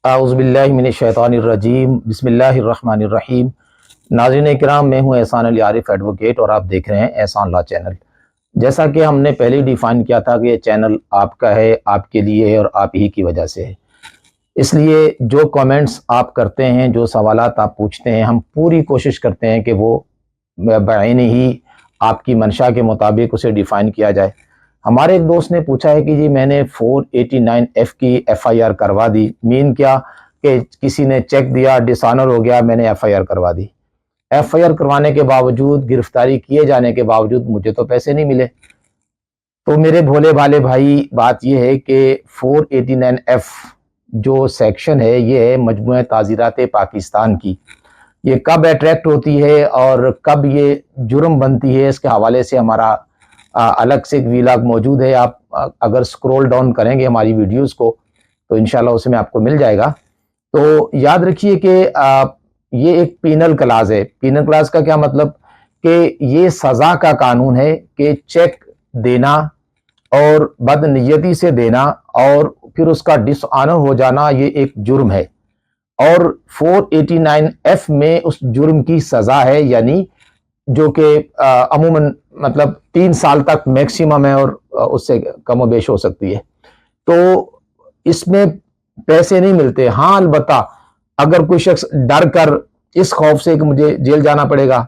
औज़ुबिल्लाहि मिनश्शैतानिर्रजीम बिस्मिल्लाहिर्रहमानिर्रहीम। नाज़रीन किराम, मैं हूँ एहसान अली आरिफ एडवोकेट और आप देख रहे हैं एहसान लॉ चैनल। जैसा कि हमने पहले ही डिफ़ाइन किया था कि ये चैनल आपका है, आपके लिए है और आप ही की वजह से है। इसलिए जो कमेंट्स आप करते हैं, जो सवालात आप पूछते हैं, हम पूरी कोशिश करते हैं कि वो बाइने ही आपकी मंशा के मुताबिक उसे डिफ़ाइन किया जाए। हमारे एक दोस्त ने पूछा है कि जी मैंने 489F की एफआईआर करवा दी। मीन क्या कि किसी ने चेक दिया, डिसऑनर हो गया, मैंने एफआईआर करवा दी। एफआईआर करवाने के बावजूद, गिरफ्तारी किए जाने के बावजूद मुझे तो पैसे नहीं मिले। तो मेरे भोले भाले भाई, बात यह है कि 489F जो सेक्शन है, ये है मजमूए ताज़ीरात पाकिस्तान की। ये कब अट्रैक्ट होती है और कब ये जुर्म बनती है, इसके हवाले से हमारा अलग से एक वीलॉग मौजूद है। आप अगर स्क्रॉल डाउन करेंगे हमारी वीडियोस को तो इंशाल्लाह उसमें आपको मिल जाएगा। तो याद रखिए कि ये एक पीनल क्लास है। पीनल क्लास का क्या मतलब कि ये सज़ा का कानून है कि चेक देना और बदनीयती से देना और फिर उसका डिसऑनर हो जाना, ये एक जुर्म है और 489F में उस जुर्म की सज़ा है, यानी जो कि अमूमन मतलब 3 साल तक मैक्सिमम है और उससे कम बेश हो सकती है। तो इसमें पैसे नहीं मिलते। हाँ, अलबत्ता अगर कोई शख्स डर कर इस खौफ से कि मुझे जेल जाना पड़ेगा,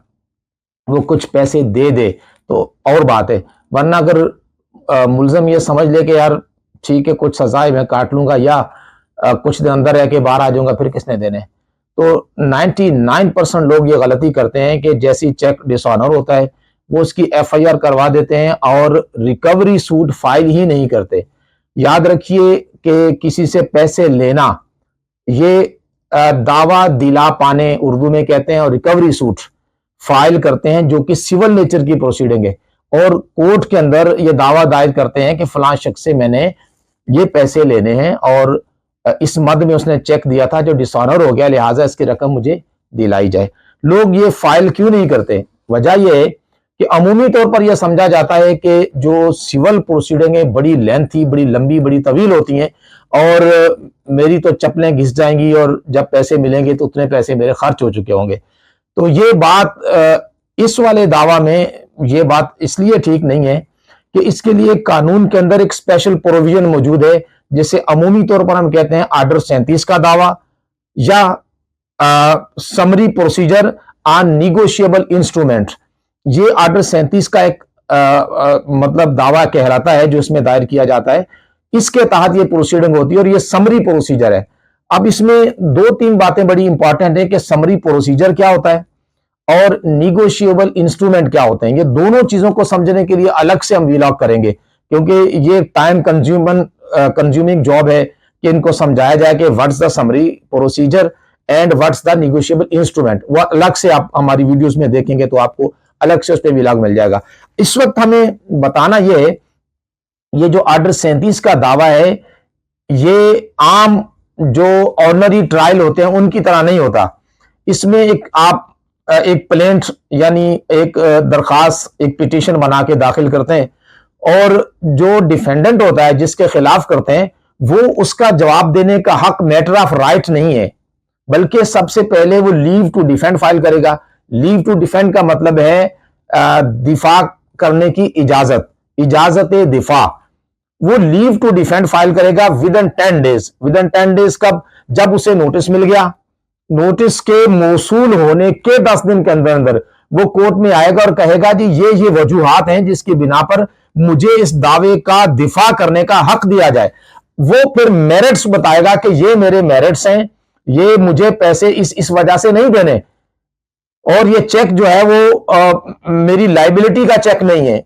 वो कुछ पैसे दे दे तो और बात है। वरना अगर मुल्ज़म ये समझ ले कि यार ठीक है, कुछ सज़ा है, मैं काट लूंगा या कुछ दिन अंदर रह के बाहर आ जाऊंगा, फिर किसने देने। तो 99% लोग ये गलती करते हैं कि जैसी चेक डिसऑनर होता है वो उसकी एफआईआर करवा देते हैं और रिकवरी सूट फाइल ही नहीं करते। याद रखिए कि किसी से पैसे लेना ये दावा दिला पाने उर्दू में कहते हैं और रिकवरी सूट फाइल करते हैं जो कि सिविल नेचर की प्रोसीडिंग है और कोर्ट के अंदर ये दावा दायर करते हैं कि फलां शख्स से मैंने ये पैसे लेने हैं और इस मद में उसने चेक दिया था जो डिसऑनर हो गया, लिहाजा इसकी रकम मुझे दिलाई जाए। लोग ये फाइल क्यों नहीं करते? वजह यह है कि अमूमी तौर पर यह समझा जाता है कि जो सिविल प्रोसीडिंग है बड़ी लेंथी, बड़ी लंबी, बड़ी तवील होती हैं और मेरी तो चप्पलें घिस जाएंगी और जब पैसे मिलेंगे तो उतने पैसे मेरे खर्च हो चुके होंगे। तो ये बात इस वाले दावा में ये बात इसलिए ठीक नहीं है कि इसके लिए कानून के अंदर एक स्पेशल प्रोविजन मौजूद है जिसे अमूमी तौर पर हम कहते हैं आर्डर 37 का दावा या summary procedure on negotiable instrument. ये आर्डर 37 का एक मतलब दावा कहलाता है जो इसमें दायर किया जाता है। इसके तहत ये प्रोसीडिंग होती है और ये समरी प्रोसीजर है। अब इसमें 2-3 बातें बड़ी इंपॉर्टेंट है कि समरी प्रोसीजर क्या होता है और निगोशिएबल इंस्ट्रूमेंट क्या होते हैं। ये दोनों चीजों को समझने के लिए अलग से हम वीलॉग करेंगे क्योंकि ये टाइम कंज्यूमिंग जॉब है कि इनको समझाया जाए कि what's the summary procedure and what's the negotiable instrument. वो अलग से आप हमारी वीडियोस में देखेंगे तो आपको अलग से उस पर वीलॉग मिल जाएगा। इस वक्त हमें बताना यह है, ये जो आर्डर 37 का दावा है ये आम जो ऑर्डिनरी ट्रायल होते हैं उनकी तरह नहीं होता। इसमें एक प्लेंट यानी एक दरखास्त, एक पिटीशन बना के दाखिल करते हैं और जो डिफेंडेंट होता है जिसके खिलाफ करते हैं वो उसका जवाब देने का हक मैटर ऑफ राइट नहीं है, बल्कि सबसे पहले वो लीव टू डिफेंड फाइल करेगा। लीव टू डिफेंड का मतलब है दिफा करने की इजाजत दिफा। वो लीव टू डिफेंड फाइल करेगा with in 10 days. With in 10 days कब? जब उसे नोटिस मिल गया। नोटिस के मौसूल होने के 10 दिन के अंदर अंदर वो कोर्ट में आएगा और कहेगा जी ये वजूहात हैं जिसकी बिना पर मुझे इस दावे का दिफा करने का हक दिया जाए। वो फिर मेरिट्स बताएगा कि ये मेरे मेरिट्स हैं, ये मुझे पैसे इस वजह से नहीं देने और ये चेक जो है वो मेरी लाइबिलिटी का चेक नहीं है।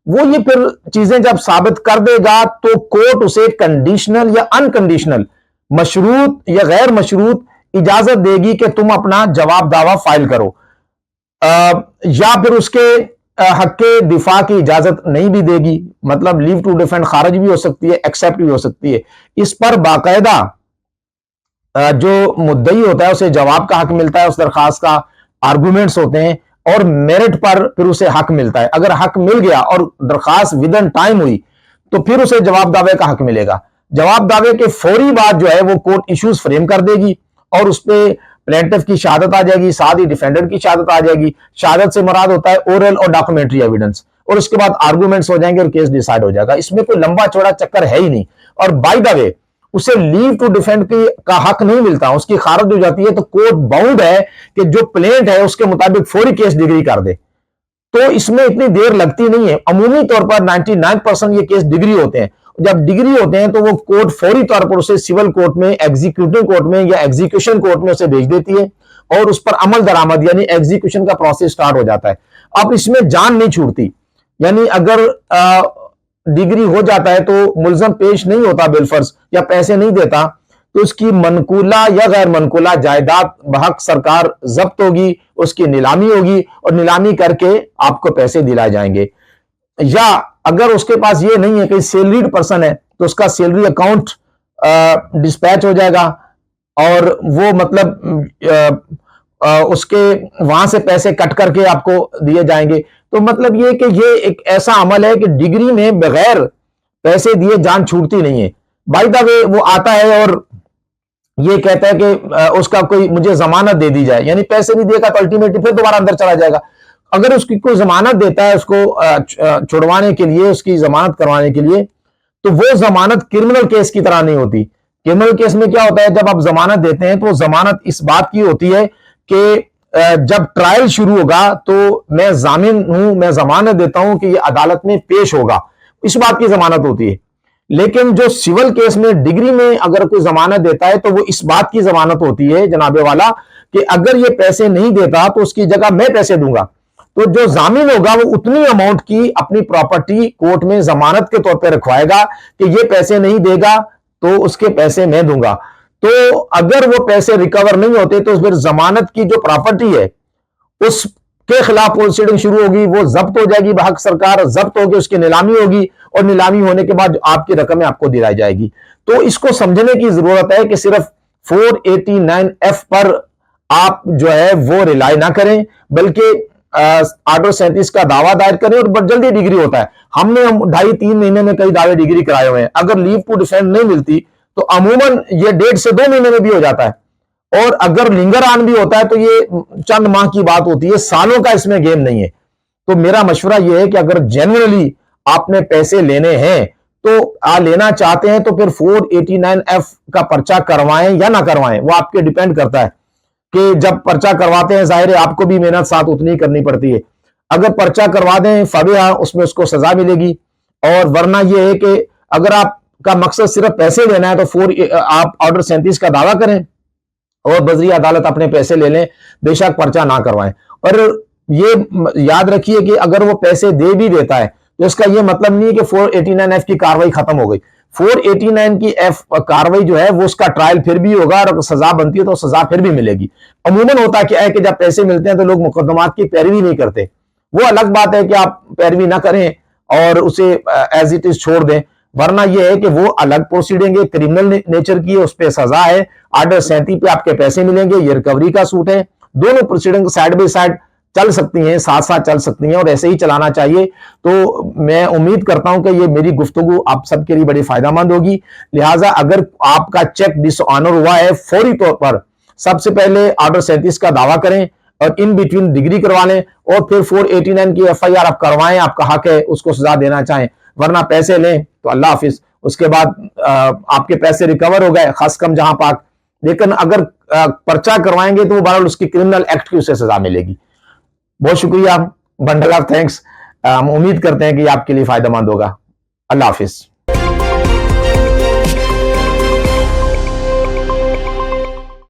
वो ये फिर चीजें जब साबित कर देगा तो कोर्ट उसे कंडीशनल या अनकंडीशनल, मशरूत या गैर मशरूत इजाजत देगी कि तुम अपना जवाब दावा फाइल करो, या फिर उसके हक के दिफा की इजाजत नहीं भी देगी। मतलब लीव टू डिफेंड खारिज भी हो सकती है, एक्सेप्ट भी हो सकती है। इस पर बाकायदा जो मुद्दई होता है उसे जवाब का हक मिलता है, उस दरखास्त का आर्गूमेंट्स होते हैं और मेरिट पर फिर उसे हक मिलता है। अगर हक मिल गया और दरखास्त विद इन टाइम हुई तो फिर उसे जवाब दावे का हक मिलेगा। जवाब दावे के फौरी बाद जो है वो कोर्ट इश्यूज फ्रेम कर देगी और उस पर प्लेंटिफ की शहादत आ जाएगी, साथ ही डिफेंडेंट की शहादत आ जाएगी। शहादत से मुराद होता है ओरल और डॉक्यूमेंट्री एविडेंस, और उसके बाद आर्गूमेंट्स हो जाएंगे और केस डिसाइड हो जाएगा। इसमें कोई लंबा चौड़ा चक्कर है ही नहीं। और बाय द वे उसे लीव टू डिफेंड की का हक नहीं मिलता, उसकी खारिज हो जाती है तो कोर्ट बाउंड है कि जो प्लेंट है उसके मुताबिक फौरी केस डिग्री कर दे। तो इसमें इतनी देर लगती नहीं है। अमूमी तौर पर 99% ये केस डिग्री होते हैं। जब डिग्री होते हैं तो वो कोर्ट फौरी तौर पर उसे सिविल कोर्ट में, एग्जीक्यूटिव कोर्ट में या एग्जीक्यूशन कोर्ट में उसे भेज देती है और उस पर अमल दरामद यानी एग्जीक्यूशन का प्रोसेस स्टार्ट हो जाता है। अब इसमें जान नहीं छूटती, यानी अगर डिग्री हो जाता है तो मुलजम पेश नहीं होता बिलफर्ज या पैसे नहीं देता तो उसकी मनकूला या गैर मनकूला जायदाद बहक सरकार जब्त होगी, उसकी नीलामी होगी और नीलामी करके आपको पैसे दिलाए जाएंगे। या अगर उसके पास ये नहीं है कि सैलरीड पर्सन है तो उसका सैलरी अकाउंट डिस्पैच हो जाएगा और वो मतलब उसके वहां से पैसे कट करके आपको दिए जाएंगे। तो मतलब ये कि ये एक ऐसा अमल है कि डिग्री में बगैर पैसे दिए जान छूटती नहीं है। बाय द वे वो आता है और ये कहता है कि उसका कोई मुझे जमानत दे दी जाए, यानी पैसे नहीं देगा तो अल्टीमेटली फिर दोबारा अंदर चला जाएगा। अगर उसकी कोई जमानत देता है उसको छुड़वाने के लिए, उसकी जमानत करवाने के लिए, तो वो जमानत क्रिमिनल केस की तरह नहीं होती। क्रिमिनल केस में क्या होता है, जब आप जमानत देते हैं तो जमानत इस बात की होती है कि जब ट्रायल शुरू होगा तो मैं जामिन हूं, मैं जमानत देता हूं कि ये अदालत में पेश होगा, इस बात की जमानत होती है। लेकिन जो सिविल केस में डिग्री में अगर कोई जमानत देता है तो वो इस बात की जमानत होती है जनाबे वाला कि अगर ये पैसे नहीं देता तो उसकी जगह मैं पैसे दूंगा। तो जो जामिन होगा वो उतनी अमाउंट की अपनी प्रॉपर्टी कोर्ट में जमानत के तौर पर रखवाएगा कि ये पैसे नहीं देगा तो उसके पैसे मैं दूंगा। तो अगर वो पैसे रिकवर नहीं होते तो फिर जमानत की जो प्रॉपर्टी है उसके खिलाफ प्रोसीडिंग शुरू होगी, वो जब्त हो जाएगी, बहक सरकार जब्त होगी, उसकी नीलामी होगी और नीलामी होने के बाद आपकी रकमें आपको दिलाई जाएगी। तो इसको समझने की जरूरत है कि सिर्फ 489F पर आप जो है वो रिलाई ना करें, बल्कि ऑर्डर 37 का दावा दायर करें और बहुत जल्दी डिग्री होता है। हमने 2.5-3 महीने में कई दावे डिग्री कराए हुए हैं। अगर लीव टू डिफेंड नहीं मिलती तो अमूमन ये 1.5 से 2 महीने में भी हो जाता है, और अगर लिंगर ऑन भी होता है तो ये चंद माह की बात होती है, सालों का इसमें गेम नहीं है। तो मेरा मशवरा यह है कि अगर जेन्युइनली आपने पैसे लेने हैं तो लेना चाहते हैं तो फिर 489F का पर्चा करवाएं या ना करवाएं, वो आपके डिपेंड करता है कि जब पर्चा करवाते हैं जाहिर है आपको भी मेहनत साथ उतनी करनी पड़ती है। अगर पर्चा करवा दें फबिहा उसमें उसको सजा मिलेगी, और वरना यह है कि अगर आपका मकसद सिर्फ पैसे लेना है तो आप ऑर्डर 37 का दावा करें और बजरी अदालत अपने पैसे ले लें, बेशक पर्चा ना करवाएं। और ये याद रखिए कि अगर वो पैसे दे भी देता है तो इसका ये मतलब नहीं है कि 489F की कार्रवाई खत्म हो गई। 489 की F कार्रवाई जो है वो उसका ट्रायल फिर भी होगा और सजा बनती है तो सजा फिर भी मिलेगी। अमूमन होता क्या है कि जब पैसे मिलते हैं तो लोग मुकदमात की पैरवी नहीं करते। वो अलग बात है कि आप पैरवी ना करें और उसे एज इट इज छोड़ दें, वरना यह है कि वो अलग प्रोसीडिंग है, क्रिमिनल नेचर की है, उस पर सजा है। ऑर्डर 37 पे आपके पैसे मिलेंगे, ये रिकवरी का सूट है। दोनों प्रोसीडिंग साइड बाई साइड चल सकती हैं, साथ साथ चल सकती हैं और ऐसे ही चलाना चाहिए। तो मैं उम्मीद करता हूं कि ये मेरी गुफ्तगू आप सबके लिए बड़ी फायदेमंद होगी। लिहाजा अगर आपका चेक डिसऑनर हुआ है, फौरी तौर पर सबसे पहले ऑर्डर 37 का दावा करें और इन बिटवीन डिग्री करवा लें और फिर 489 की FIR आप करवाएं, आपका हक है, उसको सजा देना चाहें। वरना पैसे लें तो अल्लाह हाफिज, उसके बाद आपके पैसे रिकवर हो गए खास कम जहां पाक। लेकिन अगर पर्चा करवाएंगे तो वो बहरहाल उसकी क्रिमिनल एक्ट की उसे सजा मिलेगी। बहुत शुक्रिया, बंडल ऑफ थैंक्स। हम उम्मीद करते हैं कि आपके लिए फायदेमंद होगा। अल्लाह हाफिज।